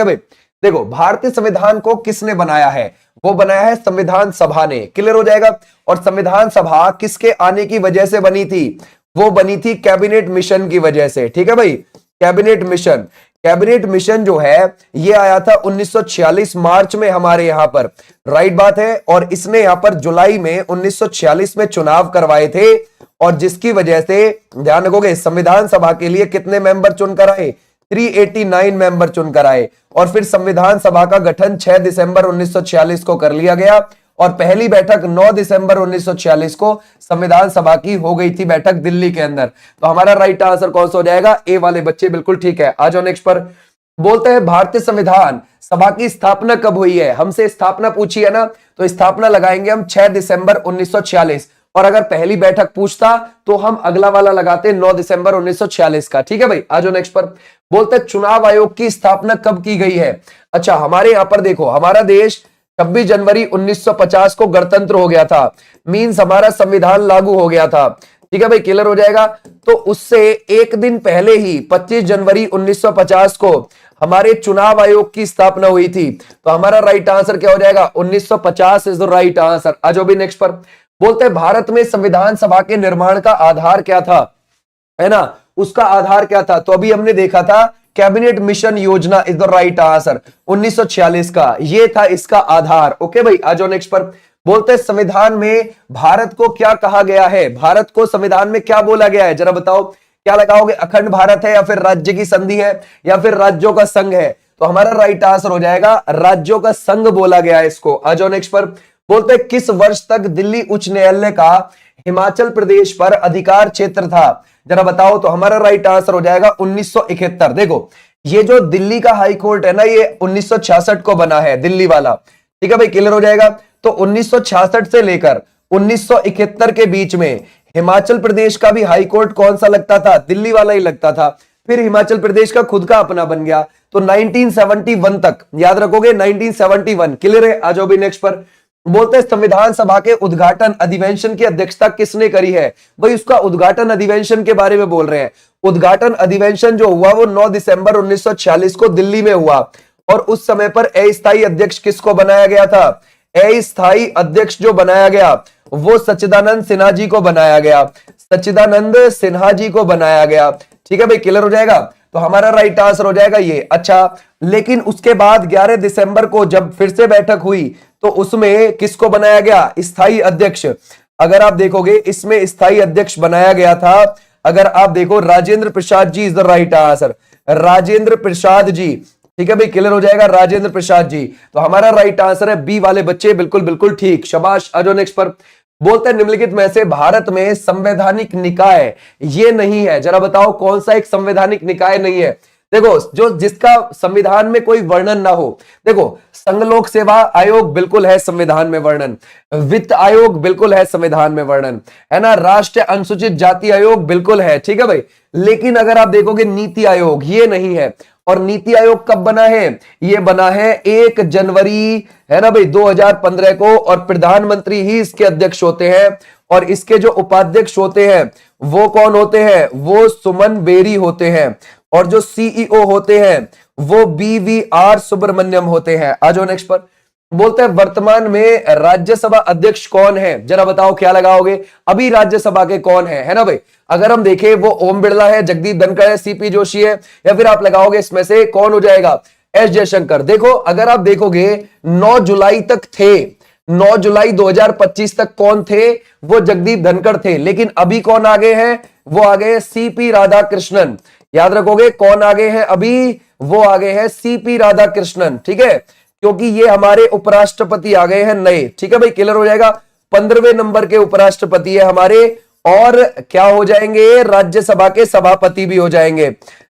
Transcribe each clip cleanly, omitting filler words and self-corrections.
है भाई। देखो, भारतीय संविधान को किसने बनाया है? वो बनाया है संविधान सभा ने। क्लियर हो जाएगा। और संविधान सभा किसके आने की वजह से बनी थी? वो बनी थी कैबिनेट मिशन की वजह से। ठीक है भाई, कैबिनेट मिशन। कैबिनेट मिशन जो है ये आया था 1946 मार्च में हमारे यहां पर, राइट बात है। और इसने यहां पर जुलाई में 1946 में चुनाव करवाए थे, और जिसकी वजह से ध्यान रखोगे संविधान सभा के लिए कितने मेंबर चुनकर आए? 389 मेंबर चुनकर आए। और फिर संविधान सभा का गठन 6 दिसंबर 1946 को कर लिया गया, और पहली बैठक 9 दिसंबर 1946 को संविधान सभा की हो गई थी बैठक दिल्ली के अंदर। तो हमारा राइट आंसर कौन सा हो जाएगा? ए वाले बच्चे बिल्कुल ठीक है। आ जाओ नेक्स्ट पर। बोलते हैं भारतीय संविधान सभा की स्थापना कब हुई है? हमसे स्थापना पूछी है ना, तो स्थापना लगाएंगे हम 6 दिसंबर 1946। और अगर पहली बैठक पूछता तो हम अगला वाला लगाते 9 दिसंबर 1946 का। ठीक है भाई, आ जाओ नेक्स्ट पर। बोलते हैं चुनाव आयोग की स्थापना कब की गई है? अच्छा, हमारे यहां पर देखो, हमारा देश 26 जनवरी 1950 को गणतंत्र हो गया था। मींस हमारा संविधान लागू हो गया था। ठीक है भाई, क्लियर हो जाएगा। तो उससे एक दिन पहले ही 25 जनवरी 1950 को हमारे चुनाव आयोग की स्थापना हुई थी। तो हमारा राइट आंसर क्या हो जाएगा? 1950 इज द राइट आंसर। आ जाओ भी नेक्स्ट पर। बोलते हैं भारत में संविधान सभा के निर्माण का आधार क्या था? है ना, उसका आधार क्या था? तो अभी हमने देखा था कैबिनेट मिशन योजना इज द राइट आंसर। 1946 का ये था इसका आधार। ओके भाई, आ जाओ नेक्स्ट पर। बोलते हैं संविधान में भारत को क्या कहा गया है? भारत को संविधान में क्या बोला गया है? जरा बताओ, क्या लगाओगे? अखंड भारत है, या फिर राज्य की संधि है, या फिर राज्यों का संघ है? तो हमारा राइट आंसर हो जाएगा राज्यों का संघ बोला गया है इसको। आ जाओ नेक्स्ट पर। बोलते हैं किस वर्ष तक दिल्ली उच्च न्यायालय का हिमाचल प्रदेश पर अधिकार क्षेत्र था? जरा बताओ। तो हमारा राइट आंसर हो जाएगा 1971। देखो, ये जो दिल्ली का हाई कोर्ट है ना, ये 1966 को बना है, दिल्ली वाला। ठीक है भाई, क्लियर हो जाएगा। तो 1966 से लेकर 1971 के बीच में हिमाचल प्रदेश का भी हाई कोर्ट कौन सा लगता था? दिल्ली वाला ही लगता था। फिर हिमाचल प्रदेश का खुद का अपना बन गया। तो 1971 तक, याद रखोगे 1971। क्लियर है? आ जाओ भी नेक्स्ट पर। बोलते हैं संविधान सभा के उद्घाटन अधिवेशन की अध्यक्षता किसने करी है? भाई उसका उद्घाटन अधिवेशन के बारे में बोल रहे हैं। उद्घाटन अधिवेशन जो हुआ वो 9 दिसंबर 1946 को दिल्ली में हुआ। और उस समय पर अस्थायी अध्यक्ष किसको बनाया गया था? अस्थायी अध्यक्ष जो बनाया गया वो सच्चिदानंद सिन्हा जी को बनाया गया। सच्चिदानंद सिन्हा जी को बनाया गया। ठीक है भाई, क्लियर हो जाएगा। तो हमारा राइट आंसर हो जाएगा ये। अच्छा, लेकिन उसके बाद 11 दिसंबर को जब फिर से बैठक हुई तो उसमें किसको बनाया गया? स्थायी अध्यक्ष। अगर आप देखोगे इसमें स्थायी अध्यक्ष बनाया गया था, अगर आप देखो Rajendra Prasad ji is the right answer. Rajendra Prasad ji. ठीक है भाई, क्लियर हो जाएगा, राजेंद्र प्रसाद जी। तो हमारा राइट आंसर है बी वाले बच्चे, बिल्कुल बिल्कुल ठीक, शाबाश। आ जाओ नेक्स्ट पर। बोलते हैं निम्नलिखित में से भारत में संवैधानिक निकाय ये नहीं है। जरा बताओ कौन सा एक संवैधानिक निकाय नहीं है? देखो, जो जिसका संविधान में कोई वर्णन ना हो। देखो, संघ लोक सेवा आयोग बिल्कुल है संविधान में वर्णन, वित्त आयोग बिल्कुल है संविधान में वर्णन, है ना, राष्ट्रीय अनुसूचित जाति आयोग बिल्कुल है। ठीक है भाई, लेकिन अगर आप देखोगे नीति आयोग ये नहीं है। और नीति आयोग कब बना है? ये बना है 1 जनवरी, है ना भाई, 2015 को। और प्रधानमंत्री ही इसके अध्यक्ष होते हैं। और इसके जो उपाध्यक्ष होते हैं वो कौन होते हैं? वो सुमन बेरी होते हैं। और जो सीईओ होते हैं वो BVR सुब्रमण्यम होते हैं। आ जाओ नेक्स्ट पर। बोलते हैं वर्तमान में राज्यसभा अध्यक्ष कौन है? जरा बताओ क्या लगाओगे? अभी राज्यसभा के कौन है ना भाई? अगर हम देखें वो ओम बिरला है, जगदीप धनखड़ है, CP जोशी है, या फिर आप लगाओगे इसमें से कौन हो जाएगा? S जयशंकर। देखो, अगर आप देखोगे 9 जुलाई तक थे, 9 जुलाई 2025 तक कौन थे? वो जगदीप धनखड़ थे। लेकिन अभी कौन आगे हैं? वो आगे है CP राधाकृष्णन। याद रखोगे कौन आगे हैं अभी? वो आगे हैं CP राधाकृष्णन। ठीक है, क्योंकि ये हमारे उपराष्ट्रपति आ गए हैं नए। ठीक है भाई, क्लियर हो जाएगा। 15वें नंबर के उपराष्ट्रपति है हमारे। और क्या हो जाएंगे? राज्यसभा के सभापति भी हो जाएंगे।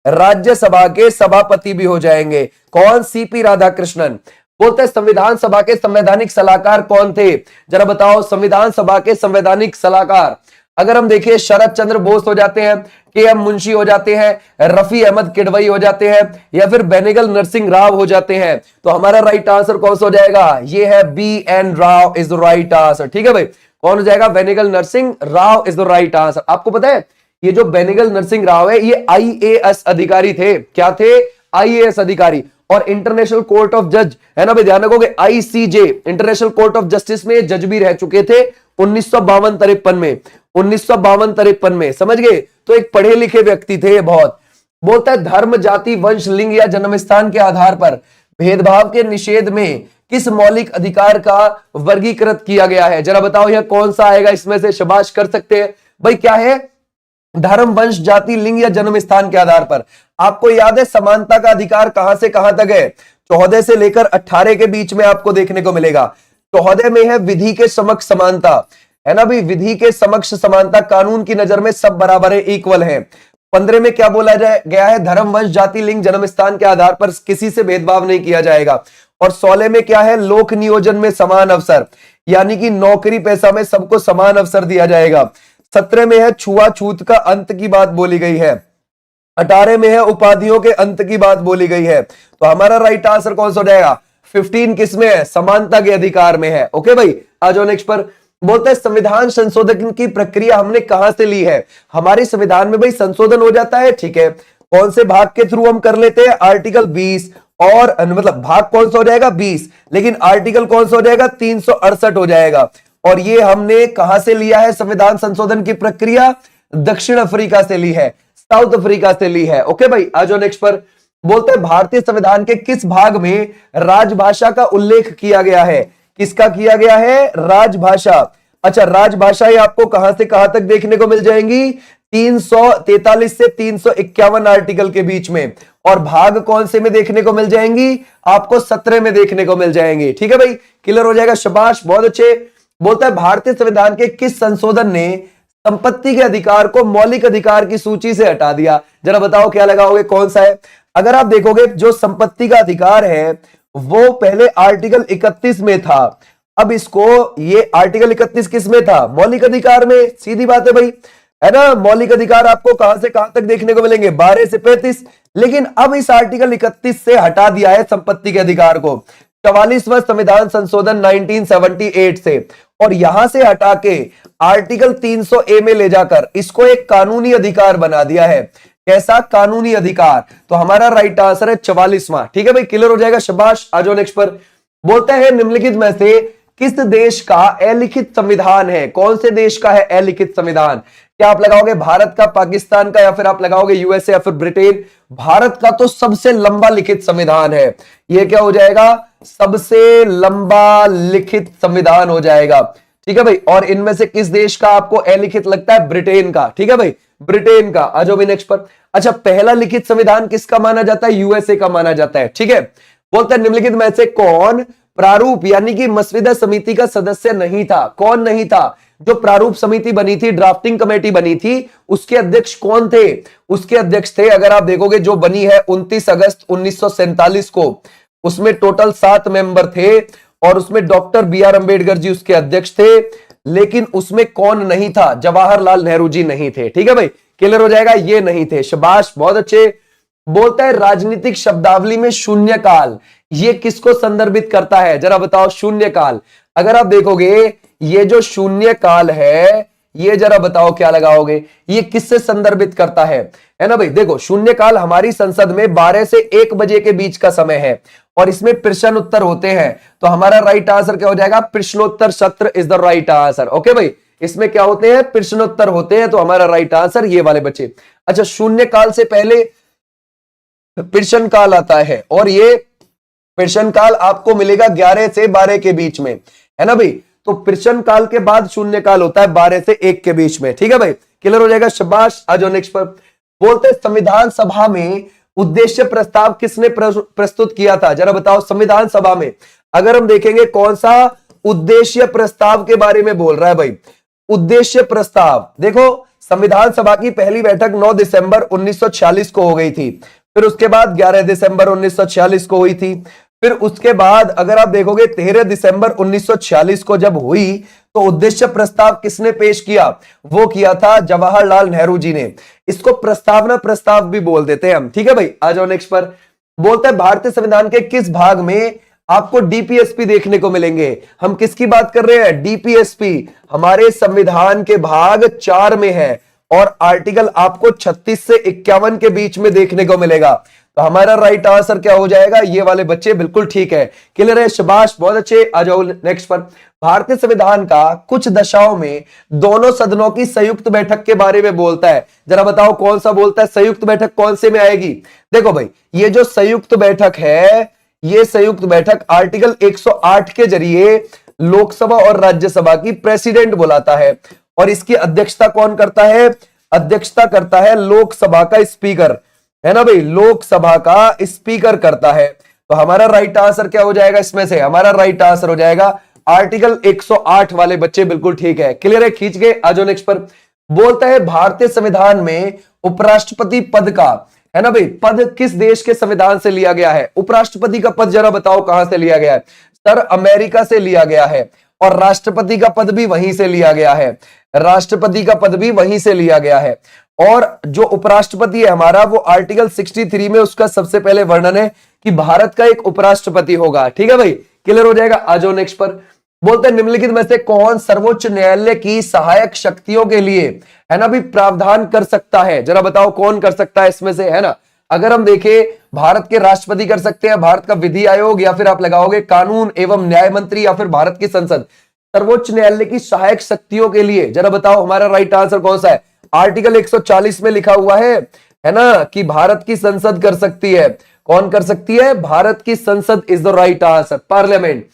राज्यसभा के सभापति भी हो जाएंगे। कौन? CP राधाकृष्णन। बोलते हैं संविधान सभा के संवैधानिक सलाहकार कौन थे? जरा बताओ, संविधान सभा के संवैधानिक सलाहकार अगर हम देखिए शरद चंद्र बोस हो जाते हैं, KM मुंशी हो जाते हैं, रफी अहमद किडवई हो जाते हैं, या फिर बेनेगल नरसिंह राव हो जाते हैं। तो हमारा राइट आंसर कौन सा हो जाएगा? ये है BN Rao is the right answer. ठीक है भाई, कौन हो जाएगा? Benegal Narsing Rao is the right answer. आपको पता है ये जो बेनेगल नरसिंह राव है ये IAS अधिकारी थे। क्या थे? आईएएस अधिकारी। और इंटरनेशनल कोर्ट ऑफ जज है ना भाई, ध्यान रखोगे, ICJ international court of justice में जज भी रह चुके थे 1952-53 में, 1952-53 में, समझ गए। तो एक पढ़े लिखे व्यक्ति थे बहुत। बोलता है धर्म, जाति, वंश, लिंग या जन्म स्थान के आधार पर भेदभाव के निषेध में किस मौलिक अधिकार का वर्गीकृत किया गया है? जरा बताओ यह कौन सा आएगा इसमें से, शाबाश कर सकते हैं भाई। क्या है? धर्म, वंश, जाति, लिंग या जन्म स्थान के आधार पर। आपको याद है समानता का अधिकार कहां से कहां तक है? 14 से लेकर 18 के बीच में आपको देखने को मिलेगा। 14 में है विधि के समक्ष समानता, है ना भाई, विधि के समक्ष समानता, कानून की नजर में सब बराबर है, इक्वल है। 15 में क्या बोला गया है? धर्म, वंश, जाति, लिंग, जन्म स्थान के आधार पर किसी से भेदभाव नहीं किया जाएगा। और 16 में क्या है? लोक नियोजन में समान अवसर, यानी कि नौकरी पैसा में सबको समान अवसर दिया जाएगा। 17 में है छुआछूत का अंत की बात बोली गई है। 18 में है उपाधियों के अंत की बात बोली गई है। तो हमारा राइट आंसर कौन सा हो जाएगा? 15 किस में है? समानता के अधिकार में है। ओके भाई, आ जाओ नेक्स्ट पर। बोलते हैं संविधान संशोधन की प्रक्रिया हमने कहां से ली है? हमारे संविधान में भाई संशोधन हो जाता है, ठीक है, कौन से भाग के थ्रू हम कर लेते हैं? आर्टिकल 20, और मतलब भाग कौन सा हो जाएगा? 20, लेकिन आर्टिकल कौन सा हो जाएगा? 368 हो जाएगा। और ये हमने कहां से लिया है संविधान संशोधन की प्रक्रिया? दक्षिण अफ्रीका से ली है, साउथ अफ्रीका से ली है। ओके भाई, आ जाओ नेक्स्ट पर। बोलते हैं भारतीय संविधान के किस भाग में राजभाषा का उल्लेख किया गया है? किसका किया गया है? राजभाषा। अच्छा, राजभाषा ये आपको कहां से कहां तक देखने को मिल जाएंगी? 343 से 351 आर्टिकल के बीच में। और भाग कौन से में देखने को मिल जाएंगी? आपको 17 में देखने को मिल जाएंगी। ठीक है भाई, क्लियर हो जाएगा, शाबाश, बहुत अच्छे। बोलता है भारतीय संविधान के किस संशोधन ने संपत्ति के अधिकार को मौलिक अधिकार की सूची से हटा दिया? जरा बताओ क्या लगाओगे, कौन सा है? अगर आप देखोगे जो संपत्ति का अधिकार है वो पहले आर्टिकल 31 में था, अब इसको ये आर्टिकल 31 किस में था? मौलिक अधिकार में। सीधी बात है भाई, है ना। मौलिक अधिकार आपको कहां से कहां तक देखने को मिलेंगे? 12 से 35। लेकिन अब इस आर्टिकल 31 से हटा दिया है संपत्ति के अधिकार को 44वां संविधान संशोधन 1978 से, और यहां से हटा के आर्टिकल 300A में ले जाकर इसको एक कानूनी अधिकार बना दिया है। कैसा? कानूनी अधिकार। तो हमारा राइट आंसर है 44वां। ठीक है भाई, क्लियर हो जाएगा, शाबाश। आ जाओ नेक्स्ट पर। बोलते हैं निम्नलिखित में से किस देश का अलिखित संविधान है? कौन से देश का है अलिखित संविधान? क्या आप लगाओगे भारत का, पाकिस्तान का, या फिर आप लगाओगे यूएसए या फिर ब्रिटेन? भारत का तो सबसे लंबा लिखित संविधान है। यह क्या हो जाएगा? सबसे लंबा लिखित संविधान हो जाएगा। ठीक है भाई, और इनमें से किस देश का आपको अलिखित लगता है? ब्रिटेन का। ठीक है भाई, ब्रिटेन का। आ जाओ भाई नेक्स्ट पर। अच्छा, पहला लिखित संविधान किसका माना जाता है? यूएसए का माना जाता है। ठीक है, बोलते हैं निम्नलिखित में से कौन प्रारूप यानी कि मसविदा समिति का सदस्य नहीं था? कौन नहीं था? जो प्रारूप समिति बनी थी, ड्राफ्टिंग कमेटी बनी थी, उसके अध्यक्ष कौन थे? उसके अध्यक्ष थे, अगर आप देखोगे, जो बनी है 29 अगस्त 1947 को, उसमें टोटल 7 मेंबर थे और उसमें डॉक्टर BR अंबेडकर जी उसके अध्यक्ष थे। लेकिन उसमें कौन नहीं था? जवाहरलाल नेहरू जी नहीं थे। ठीक है भाई, क्लियर हो जाएगा, ये नहीं थे, शाबाश, बहुत अच्छे। बोलता है राजनीतिक शब्दावली में शून्यकाल ये किसको संदर्भित करता है? जरा बताओ, शून्यकाल। अगर आप देखोगे ये जो शून्यकाल है, ये जरा बताओ क्या लगाओगे, ये किससे संदर्भित करता है ना भाई? देखो, शून्यकाल हमारी संसद में 12 से 1 बजे के बीच का समय है और इसमें प्रश्न उत्तर होते हैं। तो हमारा राइट आंसर क्या हो जाएगा? प्रश्नोत्तर सत्र is the right answer. Okay भाई, इसमें क्या होते हैं? प्रश्नोत्तर होते हैं। तो हमारा राइट आंसर ये वाले बचे। अच्छा, शून्यकाल से पहले प्रश्नकाल आता है और ये प्रश्नकाल आपको मिलेगा 11 से 12 के बीच में, है ना भाई? तो प्रश्नकाल के बाद शून्यकाल होता है 12 से 1 के बीच में। ठीक है भाई, क्लियर हो जाएगा, शाबाश। आ जाओ नेक्स्ट पर। बोलते संविधान सभा में उद्देश्य प्रस्ताव किसने प्रस्तुत किया था? जरा बताओ, संविधान सभा में अगर हम देखेंगे कौन सा उद्देश्य प्रस्ताव के बारे में बोल रहा है भाई? उद्देश्य प्रस्ताव। देखो, संविधान सभा की पहली बैठक 9 दिसंबर 1946 को हो गई थी, फिर उसके बाद 11 दिसंबर 1946 को हुई थी, फिर उसके बाद अगर आप देखोगे 13 दिसंबर 1946 को जब हुई तो उद्देश्य प्रस्ताव किसने पेश किया? वो किया था जवाहरलाल नेहरू जी ने। इसको प्रस्तावना प्रस्ताव भी बोल देते हैं हम। ठीक है भाई, आ जाओ नेक्स्ट पर। बोलते हैं भारतीय संविधान के किस भाग में आपको डीपीएसपी देखने को मिलेंगे? हम किसकी बात कर रहे हैं? डीपीएसपी हमारे संविधान के भाग 4 में है और आर्टिकल आपको 36 से 51 के बीच में देखने को मिलेगा। तो हमारा राइट आंसर क्या हो जाएगा? ये वाले बच्चे बिल्कुल ठीक है। क्लियर है? शाबाश, बहुत अच्छे। आ जाओ नेक्स्ट पर। भारतीय संविधान का कुछ दशाओं में दोनों सदनों की संयुक्त बैठक के बारे में बोलता है। जरा बताओ कौन सा बोलता है? संयुक्त बैठक कौन से में आएगी? देखो भाई, ये जो संयुक्त बैठक है, ये संयुक्त बैठक आर्टिकल 108 के जरिए लोकसभा और राज्यसभा की प्रेसिडेंट बुलाता है, और इसकी अध्यक्षता कौन करता है? अध्यक्षता करता है लोकसभा का स्पीकर, है ना भाई? लोकसभा का स्पीकर करता है। तो हमारा राइट आंसर क्या हो जाएगा इसमें से? हमारा राइट आंसर हो जाएगा आर्टिकल 108 वाले बच्चे बिल्कुल ठीक है। क्लियर है? खींच के आ जाओ नेक्स्ट पर। बोलता है भारतीय संविधान में उपराष्ट्रपति पद का, है ना भाई, पद किस देश के संविधान से लिया गया है? उपराष्ट्रपति का पद जरा बताओ कहां से लिया गया है? सर, अमेरिका से लिया गया है, और राष्ट्रपति का पद भी वहीं से लिया गया है। राष्ट्रपति का पद भी वहीं से लिया गया है। और जो उपराष्ट्रपति है हमारा, वो आर्टिकल 63 में उसका सबसे पहले वर्णन है कि भारत का एक उपराष्ट्रपति होगा। ठीक है भाई? क्लियर हो जाएगा? आ जाओ नेक्स्ट पर। बोलते हैं निम्नलिखित में से कौन सर्वोच्च न्यायालय की सहायक शक्तियों के लिए, है ना भी, प्रावधान कर सकता है? जरा बताओ कौन कर सकता है इसमें से, है ना? अगर हम देखें, भारत के राष्ट्रपति कर सकते हैं, भारत का विधि आयोग, या फिर आप लगाओगे कानून एवं न्याय मंत्री, या फिर भारत की संसद। सर्वोच्च न्यायालय की सहायक शक्तियों के लिए जरा बताओ हमारा राइट आंसर कौन सा है? आर्टिकल 140 में लिखा हुआ है ना, कि भारत की संसद कर सकती है। कौन कर सकती है? भारत की संसद is the right answer, parliament.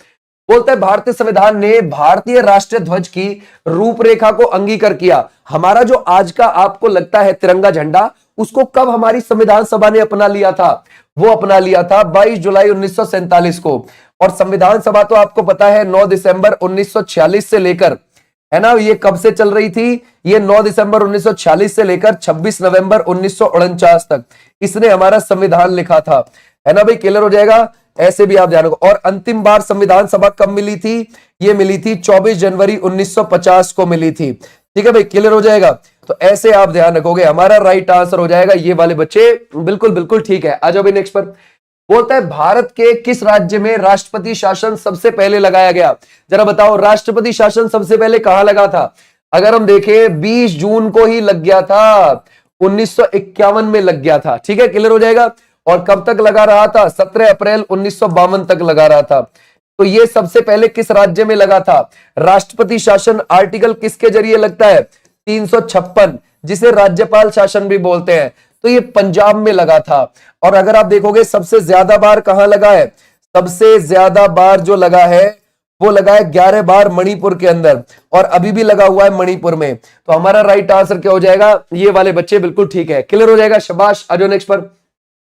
बोलता है भारतीय संविधान ने भारतीय राष्ट्रीय ध्वज की रूपरेखा को अंगीकार किया। हमारा जो आज का आपको लगता है तिरंगा झंडा, उसको कब हमारी संविधान सभा ने अपना लिया था? वो अपना लिया था 22 जुलाई 1947 को। और संविधान सभा तो आपको पता है 9 दिसंबर 1946 से लेकर, है ना, ये कब से चल रही थी? ये 9 दिसंबर 1946 से लेकर 26 नवंबर 1949 तक इसने हमारा संविधान लिखा था, है ना भाई? क्लियर हो जाएगा? ऐसे भी आप ध्यान रखो। और अंतिम बार संविधान सभा कब मिली थी? ये मिली थी 24 जनवरी 1950 को मिली थी। ठीक है भाई? क्लियर हो जाएगा? तो ऐसे आप ध्यान रखोगे, हमारा राइट आंसर हो जाएगा ये वाले बच्चे बिल्कुल बिल्कुल ठीक है। आ जाओ भाई नेक्स्ट पर। बोलता है भारत के किस राज्य में राष्ट्रपति शासन सबसे पहले लगाया गया? जरा बताओ राष्ट्रपति शासन सबसे पहले कहां लगा था? अगर हम देखें 20 जून को ही लग गया था, 1951 में लग गया था। ठीक है? क्लियर हो जाएगा? और कब तक लगा रहा था? 17 अप्रैल 1952 तक लगा रहा था। तो ये सबसे पहले किस राज्य में लगा था? राष्ट्रपति शासन आर्टिकल किसके जरिए लगता है? 356, जिसे राज्यपाल शासन भी बोलते हैं। तो ये पंजाब में लगा था। और अगर आप देखोगे सबसे ज्यादा बार कहां लगा है? सबसे ज्यादा बार जो लगा है वो लगा है 11 बार मणिपुर के अंदर, और अभी भी लगा हुआ है मणिपुर में। तो हमारा राइट आंसर क्या हो जाएगा? ये वाले बच्चे बिल्कुल ठीक है। क्लियर हो जाएगा? शाबाश। आ जाओ नेक्स्ट पर।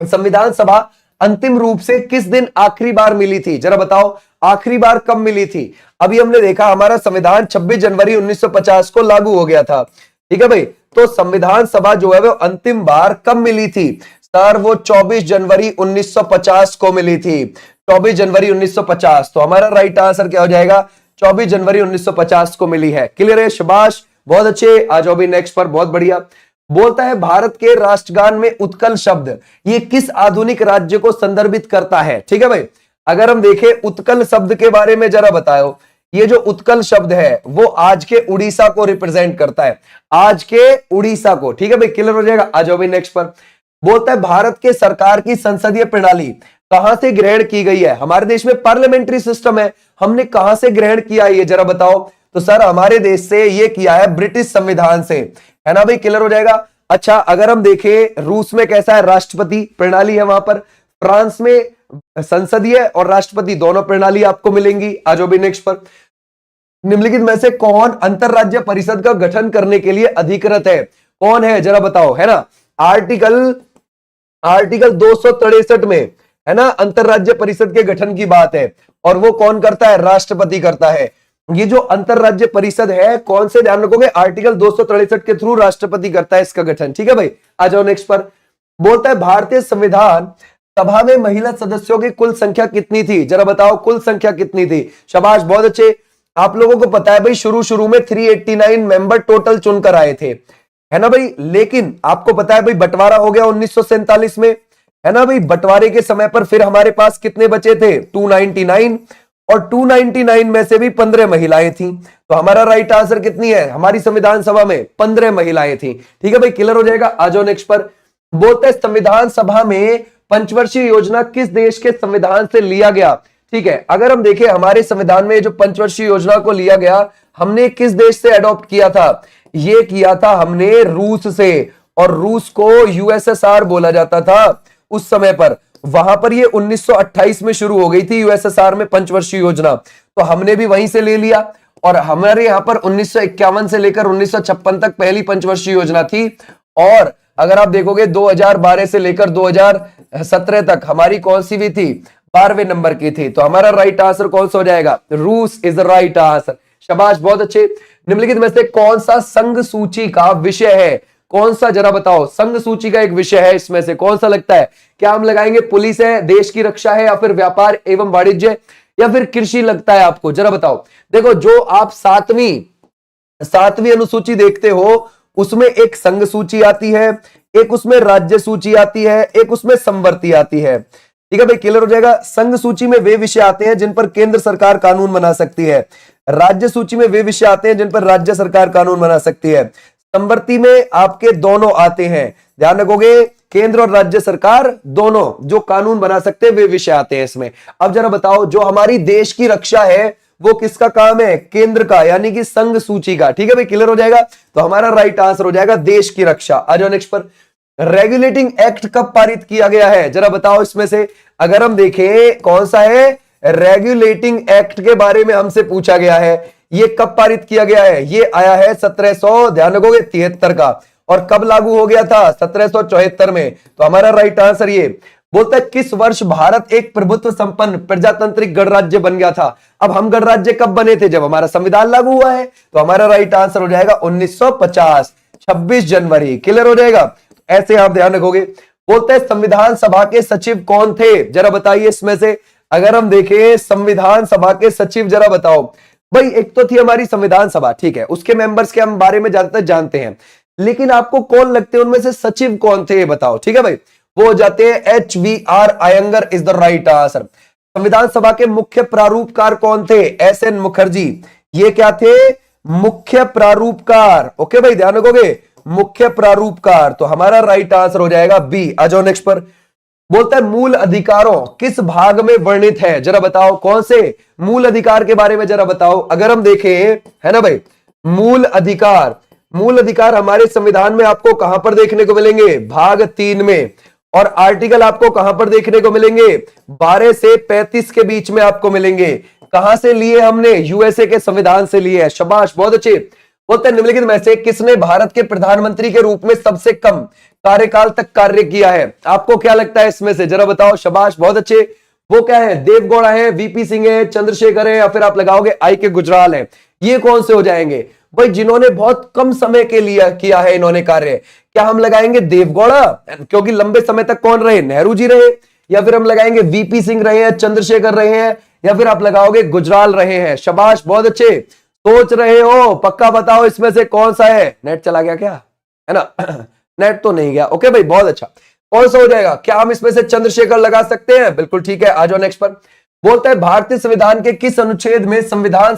संविधान सभा अंतिम रूप से किस दिन आखिरी बार मिली थी? जरा बताओ आखिरी बार कब मिली थी? अभी हमने देखा हमारा संविधान 26 जनवरी 1950 को लागू हो गया था। ठीक है भाई? तो संविधान सभा जो है वो अंतिम बार कब मिली थी? सर, वो 24 जनवरी 1950 को मिली थी। 24 जनवरी 1950। तो हमारा राइट आंसर क्या हो जाएगा? 24 जनवरी 1950 को मिली है। क्लियर है? शाबाश, बहुत अच्छे। आ जाओ भी नेक्स्ट पर। बहुत बढ़िया। बोलता है भारत के राष्ट्रगान में उत्कल शब्द ये किस आधुनिक राज्य को संदर्भित करता है? ठीक है भाई? अगर हम देखें उत्कल शब्द के बारे में जरा बताओ। ये जो उत्कल शब्द है वो आज के उड़ीसा को रिप्रेजेंट करता है, आज के उड़ीसा को। ठीक है भाई? क्लियर हो जाएगा? आ जाओ भाई नेक्स्ट पर। बोलता है भारत के सरकार की संसदीय प्रणाली कहां से ग्रहण की गई है? हमारे देश में पार्लियामेंट्री सिस्टम है, हमने कहां से ग्रहण किया है ये जरा बताओ। तो सर, हमारे देश से ये किया है ब्रिटिश संविधान से, है ना भाई? क्लियर हो जाएगा? अच्छा, अगर हम देखें रूस में कैसा है? राष्ट्रपति प्रणाली है वहां पर। फ्रांस में संसदीय और राष्ट्रपति दोनों प्रणाली आपको मिलेंगी। आ जाओ भी नेक्स्ट पर। निम्नलिखित में से कौन अंतरराज्य परिषद का गठन करने के लिए अधिकृत है? कौन है जरा बताओ, है ना? आर्टिकल 263 में, है ना, अंतरराज्य परिषद के गठन की बात है, और वो कौन करता है? राष्ट्रपति करता है। ये जो अंतरराज्य परिषद है, कौन से ध्यान रखोगे? आर्टिकल 263 के थ्रू राष्ट्रपति करता है इसका गठन। ठीक है भाई? आ जाओ नेक्स्ट पर। बोलता है भारतीय संविधान सभा में महिला सदस्यों की कुल संख्या कितनी थी? जरा बताओ कुल संख्या कितनी थी? शाबाश, बहुत अच्छे। आप लोगों को पता है भाई, शुरू में 389 मेंबर टोटल चुनकर आए थे, है ना भाई? लेकिन आपको पता है भाई बंटवारा हो गया 1947 में, है ना भाई? बंटवारे के समय पर फिर हमारे पास कितने बचे थे? 299, और 299 में से भी 15 महिलाएं थी। तो हमारा राइट आंसर कितनी है? हमारी संविधान सभा में 15 महिलाएं थी। ठीक है भाई? क्लियर हो जाएगा? आ जाओ नेक्स्ट पर। बोलते हैं संविधान सभा में पंचवर्षीय योजना किस देश के संविधान से लिया गया? ठीक है, अगर हम देखें हमारे संविधान में जो पंचवर्षीय योजना को लिया गया, हमने किस देश से अडॉप्ट किया था? ये किया था हमने रूस से, और रूस को यूएसएसआर बोला जाता था उस समय पर। वहां पर ये 1928 में शुरू हो गई थी यूएसएसआर में पंचवर्षीय योजना, तो हमने भी वहीं से ले लिया। और हमारे यहां पर 1951 से लेकर 1956 तक पहली पंचवर्षीय योजना थी। और अगर आप देखोगे 2012 से लेकर 2017 तक हमारी कौन सी भी थी? 12वें नंबर की थी। तो हमारा राइट आंसर कौन सा हो जाएगा? रूस इज द राइट आंसर। शाबाश, बहुत अच्छे। निम्नलिखित में से कौन सा संघ सूची का विषय है? कौन सा, जरा बताओ, संघ सूची का एक विषय है, इसमें से कौन सा लगता है? क्या हम लगाएंगे पुलिस है, देश की रक्षा है, या फिर व्यापार एवं वाणिज्य, या फिर कृषि लगता है आपको? जरा बताओ। देखो, जो आप सातवीं अनुसूची देखते हो उसमें एक संघ सूची आती है, एक उसमें राज्य सूची आती है, एक उसमें संवर्ती आती है। ठीक है भाई, क्लियर हो जाएगा। संघ सूची में वे विषय आते हैं जिन पर केंद्र सरकार कानून बना सकती है। राज्य सूची में वे विषय आते हैं जिन पर राज्य सरकार कानून बना सकती है। संवर्ती में आपके दोनों आते हैं, ध्यान रखोगे, केंद्र और राज्य सरकार दोनों जो कानून बना सकते हैं वे विषय आते हैं इसमें। अब जरा बताओ, जो हमारी देश की रक्षा है वो किसका काम है? केंद्र का, यानी कि संघ सूची का। ठीक है भाई, क्लियर हो जाएगा। तो हमारा राइट आंसर हो जाएगा देश की रक्षा। आ जाओ नेक्स्ट पर। रेगुलेटिंग एक्ट कब पारित किया गया है? जरा बताओ इसमें से। अगर हम देखें कौन सा है, रेगुलेटिंग एक्ट के बारे में हमसे पूछा गया है। ये कब पारित किया गया है? ये आया है 1700, ध्यान रखोगे, 73 का। और कब लागू हो गया था? 1774 में। तो हमारा राइट आंसर ये बोलता है किस वर्ष भारत एक प्रभुत्व संपन्न प्रजातांत्रिक गणराज्य बन गया था? अब हम गणराज्य कब बने थे? जब हमारा संविधान लागू हुआ है। तो हमारा राइट आंसर हो जाएगा 1950, 26 जनवरी। क्लियर हो जाएगा। ऐसे आप ध्यान रखोगे। बोलते हैं संविधान सभा के सचिव कौन थे? जरा बताइए इसमें से। अगर हम देखें संविधान सभा के सचिव, जरा बताओ भाई। एक तो थी हमारी संविधान सभा, ठीक है, उसके मेंबर्स के हम बारे में ज्यादातर जानते हैं, लेकिन आपको कौन लगते हैं उनमें से सचिव कौन थे? बताओ। ठीक है भाई, वो हो जाते हैं HVR Iyengar is the right answer. संविधान सभा के मुख्य प्रारूपकार कौन थे? SN मुखर्जी। ये क्या थे? मुख्य प्रारूपकार। ओके भाई, ध्यान रखोगे, मुख्य प्रारूपकार। तो हमारा राइट आंसर हो जाएगा B। आ जाओ नेक्स्ट पर। बोलता है मूल अधिकारों किस भाग में वर्णित है? जरा बताओ कौन से मूल अधिकार के बारे में जरा बताओ। अगर हम देखें, है ना भाई, मूल अधिकार हमारे संविधान में आपको कहां पर देखने को मिलेंगे? भाग 3 में। और आर्टिकल आपको कहां पर देखने को मिलेंगे? 12 से 35 के बीच में आपको मिलेंगे। कहां से लिए हमने? यूएसए के संविधान से लिए। शाबाश, बहुत अच्छे। बोलते हैं निम्नलिखित में से किसने भारत के प्रधानमंत्री के रूप में सबसे कम कार्यकाल तक कार्य किया है? आपको क्या लगता है इसमें से? जरा बताओ। शाबाश, बहुत अच्छे। वो क्या है? देवगौड़ा है, वीपी सिंह है, चंद्रशेखर है, या फिर आप लगाओगे IK गुजराल है। ये कौन से हो जाएंगे भाई? जिन्होंने बहुत कम समय के लिए किया है इन्होंने कार्य। क्या हम लगाएंगे देवगौड़ा, क्योंकि लंबे समय तक कौन रहे? नेहरू जी रहे। या फिर हम लगाएंगे वीपी सिंह रहे हैं, चंद्रशेखर रहे हैं, या फिर आप लगाओगे गुजराल रहे हैं। शाबाश, बहुत अच्छे, सोच रहे हो। पक्का बताओ इसमें से कौन सा है? नेट चला गया क्या? है ना? नेट तो नहीं गया। ओके भाई, बहुत अच्छा। कौन सा हो जाएगा? क्या हम इसमें से चंद्रशेखर लगा सकते हैं? बिल्कुल ठीक है। आ जाओ नेक्स्ट पर। बोलता है भारतीय संविधान के किस अनुच्छेद में संविधान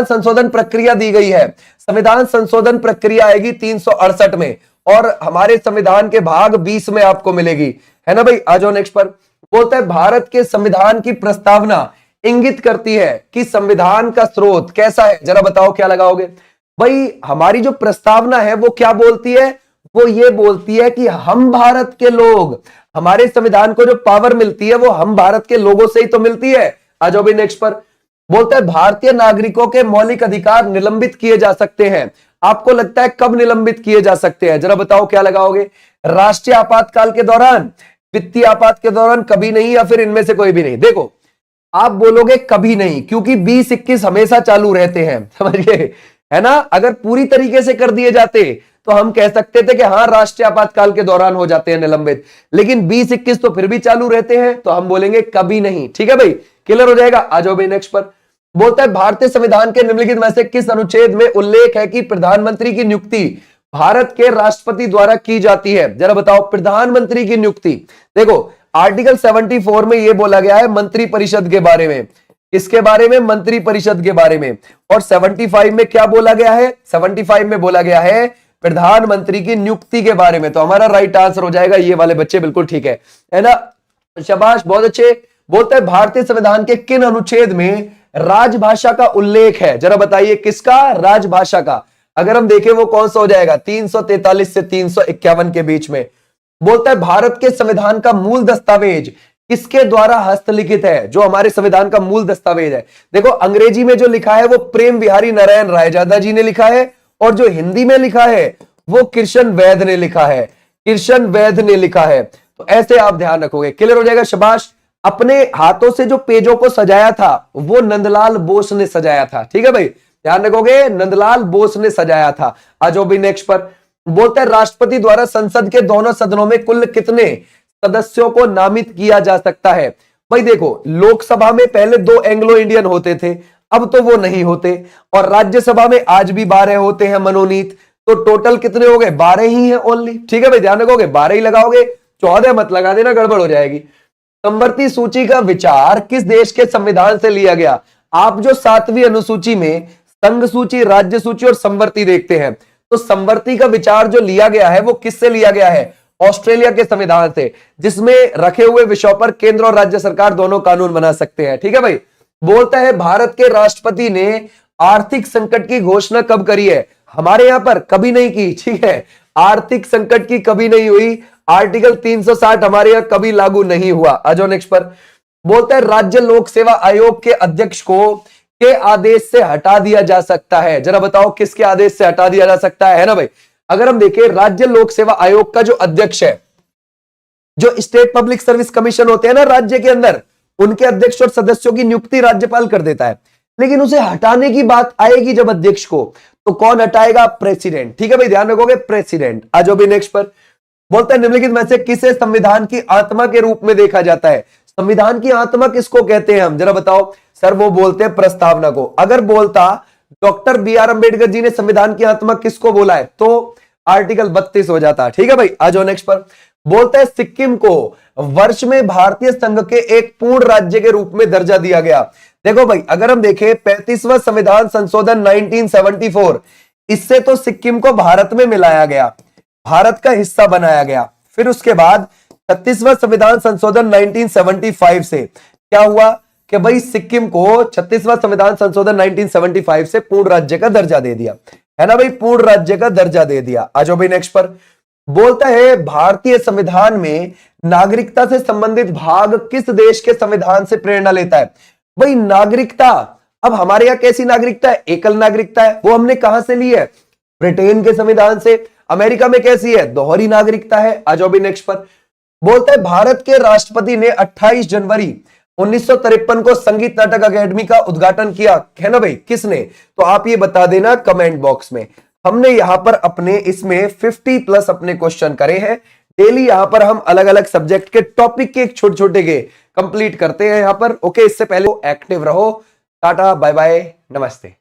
संशोधन प्रक्रिया दी गई है? संविधान संशोधन प्रक्रिया आएगी 368 में, और हमारे संविधान के भाग 20 में आपको मिलेगी, है ना भाई। आ जाओ नेक्स्ट पर। बोलता है भारत के संविधान की प्रस्तावना इंगित करती है कि संविधान का स्रोत कैसा है? जरा बताओ क्या लगाओगे भाई। हमारी जो प्रस्तावना है वो क्या बोलती है? वो ये बोलती है कि हम भारत के लोग, हमारे संविधान को जो पावर मिलती है वो हम भारत के लोगों से ही तो मिलती है। आ जाओ भाई नेक्स्ट पर। बोलता है भारतीय नागरिकों के मौलिक अधिकार निलंबित किए जा सकते हैं। आपको लगता है कब निलंबित किए जा सकते हैं? जरा बताओ क्या लगाओगे। राष्ट्रीय आपातकाल के दौरान, वित्तीय आपात के दौरान, कभी नहीं, या फिर इनमें से कोई भी नहीं। देखो, आप बोलोगे कभी नहीं, क्योंकि 20-21 हमेशा चालू रहते हैं, समझिए, है ना। अगर पूरी तरीके से कर दिए जाते तो हम कह सकते थे कि हाँ राष्ट्रीय आपातकाल के दौरान हो जाते हैं निलंबित, लेकिन 20-21 तो फिर भी चालू रहते हैं, तो हम बोलेंगे कभी नहीं। ठीक है भाई, क्लियर हो जाएगा। आ जाओ भाई नेक्स्ट पर। बोलता है भारतीय संविधान के निम्नलिखित में से किस अनुच्छेद में उल्लेख है कि प्रधानमंत्री की नियुक्ति भारत के राष्ट्रपति द्वारा की जाती है? जरा बताओ, प्रधानमंत्री की नियुक्ति। देखो, आर्टिकल 74 में यह बोला गया है मंत्री परिषद के बारे में। इसके बारे में, मंत्री परिषद के बारे में। और 75 में क्या बोला गया है? 75 में बोला गया है प्रधानमंत्री की नियुक्ति के बारे में। तो हमारा राइट आंसर हो जाएगा ये वाले बच्चे, बिल्कुल ठीक है ना? शाबाश, बहुत अच्छे। बोलते हैं भारतीय संविधान के किन अनुच्छेद में राजभाषा का उल्लेख है? जरा बताइए किसका? राजभाषा का। अगर हम देखें वो कौन सा हो जाएगा? 343 से 351 के बीच में। बोलता है भारत के संविधान का मूल दस्तावेज किसके द्वारा हस्तलिखित है? जो हमारे संविधान का मूल दस्तावेज है, देखो अंग्रेजी में जो लिखा है वो प्रेम बिहारी नारायण रायजादा जी ने लिखा है, और जो हिंदी में लिखा है वो कृष्ण वैद्य ने लिखा है। कृष्ण वैद्य ने लिखा है। तो ऐसे आप ध्यान रखोगे, क्लियर हो जाएगा। शाबाश। अपने हाथों से जो पेजों को सजाया था वो नंदलाल बोस ने सजाया था। ठीक है भाई, ध्यान रखोगे, नंदलाल बोस ने सजाया था। आ जाओ भी नेक्स्ट पर। बोलता है राष्ट्रपति द्वारा संसद के दोनों सदनों में कुल कितने सदस्यों को नामित किया जा सकता है? भाई देखो, लोकसभा में पहले 2 एंग्लो इंडियन होते थे, अब तो वो नहीं होते, और राज्यसभा में आज भी 12 होते हैं मनोनीत। तो टोटल कितने हो गए? 12 ही है ओनली। ठीक है भाई, ध्यान रखोगे, 12 ही लगाओगे, 14 मत लगा देना, गड़बड़ हो जाएगी। संवर्ती सूची का विचार किस देश के संविधान से लिया गया? आप जो 7वीं अनुसूची में संघ सूची, राज्य सूची और संवर्ती देखते हैं, तो संवर्ती का विचार जो लिया गया है वो किससे लिया गया है? ऑस्ट्रेलिया के संविधान से, जिसमें रखे हुए विषयों पर केंद्र और राज्य सरकार दोनों कानून बना सकते हैं। ठीक है भाई। बोलता है भारत के राष्ट्रपति ने आर्थिक संकट की घोषणा कब करी है? हमारे यहां पर कभी नहीं की। ठीक है, आर्थिक संकट की कभी नहीं हुई। आर्टिकल 360 हमारे यहां कभी लागू नहीं हुआ। आ जाओ नेक्स्ट पर। बोलता है राज्य लोक सेवा आयोग के अध्यक्ष को के आदेश से हटा दिया जा सकता है? जरा बताओ किसके आदेश से हटा दिया जा सकता है ना भाई? अगर हम देखें, राज्य लोक सेवा आयोग का जो अध्यक्ष है, जो स्टेट पब्लिक सर्विस कमीशन होते हैं ना राज्य के अंदर, उनके अध्यक्ष और सदस्यों की नियुक्ति राज्यपाल कर देता है। लेकिन उसे हटाने की बात आएगी जब अध्यक्ष को, तो कौन हटाएगा? प्रेसिडेंट। ठीक है भाई, ध्यान रखोगे, प्रेसिडेंट। आ जाओ भी नेक्स्ट पर। बोलता है निम्नलिखित में से किसे संविधान की आत्मा के रूप में देखा जाता है? संविधान की आत्मा किसको कहते हैं हम? जरा बताओ। सर वो बोलते हैं प्रस्तावना को। अगर बोलता डॉक्टर B.R. अम्बेडकर जी ने संविधान की आत्मा किसको बोला है, तो आर्टिकल 32 हो जाता। ठीक है भाई, आ जाओ नेक्स्ट पर। बोलता है सिक्किम को वर्ष में भारतीय संघ के एक पूर्ण राज्य के रूप में दर्जा दिया गया। देखो भाई, अगर हम देखें 35वां संविधान संशोधन 1974, इससे तो सिक्किम को भारत में मिलाया गया, भारत का हिस्सा बनाया गया। फिर उसके बाद 36वां संविधान संशोधन 1975 से क्या हुआ कि भाई सिक्किम को 36वां संविधान संशोधन 1975 से पूर्ण राज्य का दर्जा दे दिया, है ना भाई? पूर्ण राज्य का दर्जा दे दिया। आ जाओ भाई नेक्स्ट पर। बोलता है भारतीय संविधान में नागरिकता से संबंधित भाग किस देश के संविधान से प्रेरणा लेता है? भाई नागरिकता, अब हमारे यहां कैसी नागरिकता है? एकल नागरिकता है। वो हमने कहां से ली है? ब्रिटेन के संविधान से। अमेरिका में कैसी है? दोहरी नागरिकता है। आ जाओ भी नेक्स्ट पर। बोलता है भारत के राष्ट्रपति ने 28 जनवरी 1953 को संगीत नाटक अकेडमी का उद्घाटन किया, है ना भाई? किसने? तो आप ये बता देना कमेंट बॉक्स में। हमने यहां पर अपने इसमें 50+ अपने क्वेश्चन करे हैं। डेली यहां पर हम अलग अलग सब्जेक्ट के टॉपिक के छोटे छोटे के कंप्लीट करते हैं यहां पर। ओके, इससे पहले एक्टिव रहो। टाटा, बाय बाय, नमस्ते।